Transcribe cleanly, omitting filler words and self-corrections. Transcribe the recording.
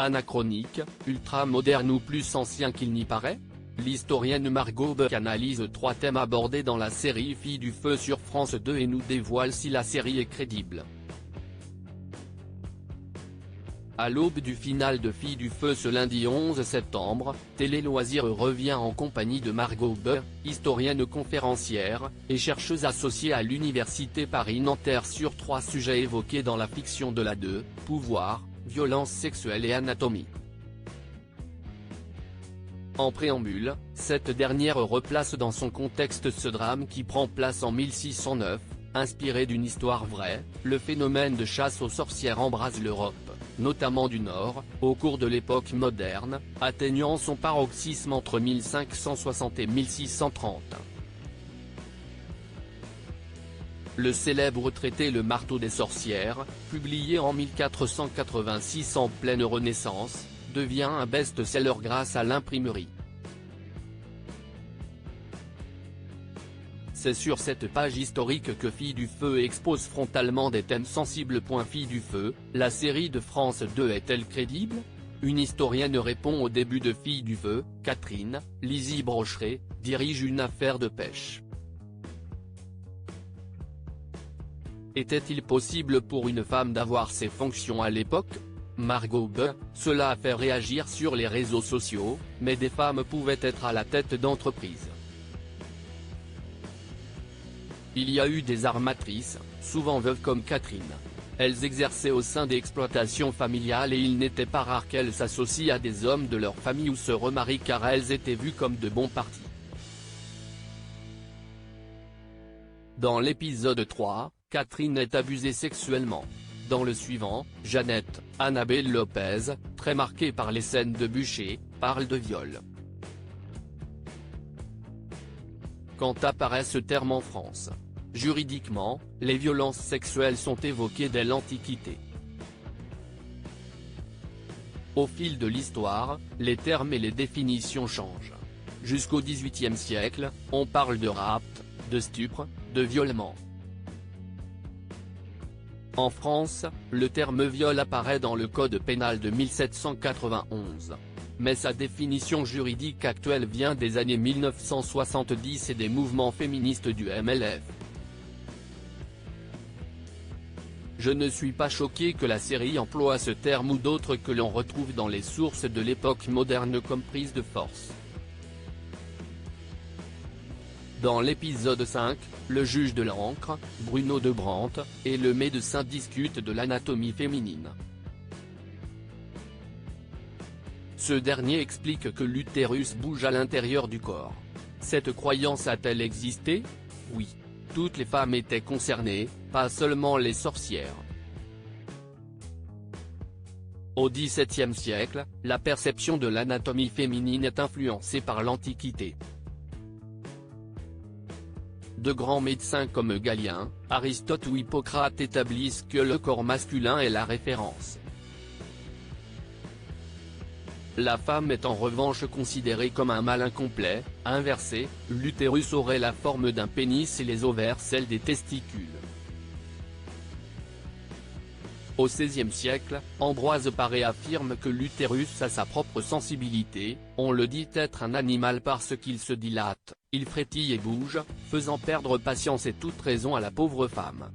Anachronique, ultra-moderne ou plus ancien qu'il n'y paraît? L'historienne Margot Boeuf analyse 3 thèmes abordés dans la série Filles du Feu sur France 2 et nous dévoile si la série est crédible. À l'aube du final de Filles du Feu ce lundi 11 septembre, Télé Loisirs revient en compagnie de Margot Boeuf, historienne conférencière, et chercheuse associée à l'Université Paris-Nanterre sur 3 sujets évoqués dans la fiction de la 2, pouvoir, violence sexuelle et anatomie. En préambule, cette dernière replace dans son contexte ce drame qui prend place en 1609, inspiré d'une histoire vraie. Le phénomène de chasse aux sorcières embrase l'Europe, notamment du Nord, au cours de l'époque moderne, atteignant son paroxysme entre 1560 et 1630. Le célèbre traité Le Marteau des sorcières, publié en 1486 en pleine Renaissance, devient un best-seller grâce à l'imprimerie. C'est sur cette page historique que Filles du Feu expose frontalement des thèmes sensibles. Filles du Feu, la série de France 2 est-elle crédible? Une historienne répond au début de Filles du Feu. Catherine, Lizzie Brocheret, dirige une affaire de pêche. Était-il possible pour une femme d'avoir ces fonctions à l'époque? Margot Boeuf, cela a fait réagir sur les réseaux sociaux, mais des femmes pouvaient être à la tête d'entreprises. Il y a eu des armatrices, souvent veuves comme Catherine. Elles exerçaient au sein d'exploitations familiales et il n'était pas rare qu'elles s'associent à des hommes de leur famille ou se remarient car elles étaient vues comme de bons partis. Dans l'épisode 3, Catherine est abusée sexuellement. Dans le suivant, Jeannette, Annabelle Lopez, très marquée par les scènes de bûcher, parle de viol. Quand apparaît ce terme en France? Juridiquement, les violences sexuelles sont évoquées dès l'Antiquité. Au fil de l'histoire, les termes et les définitions changent. Jusqu'au XVIIIe siècle, on parle de rapt, de stupre, de violement. En France, le terme viol apparaît dans le Code pénal de 1791. Mais sa définition juridique actuelle vient des années 1970 et des mouvements féministes du MLF. Je ne suis pas choqué que la série emploie ce terme ou d'autres que l'on retrouve dans les sources de l'époque moderne comme prise de force. Dans l'épisode 5, le juge de l'Ancre, Bruno de Brandt, et le médecin discutent de l'anatomie féminine. Ce dernier explique que l'utérus bouge à l'intérieur du corps. Cette croyance a-t-elle existé? Oui. Toutes les femmes étaient concernées, pas seulement les sorcières. Au XVIIe siècle, la perception de l'anatomie féminine est influencée par l'Antiquité. De grands médecins comme Galien, Aristote ou Hippocrate établissent que le corps masculin est la référence. La femme est en revanche considérée comme un mâle incomplet. Inversé, l'utérus aurait la forme d'un pénis et les ovaires celle des testicules. Au XVIe siècle, Ambroise Paré affirme que l'utérus a sa propre sensibilité. On le dit être un animal parce qu'il se dilate, il frétille et bouge, faisant perdre patience et toute raison à la pauvre femme.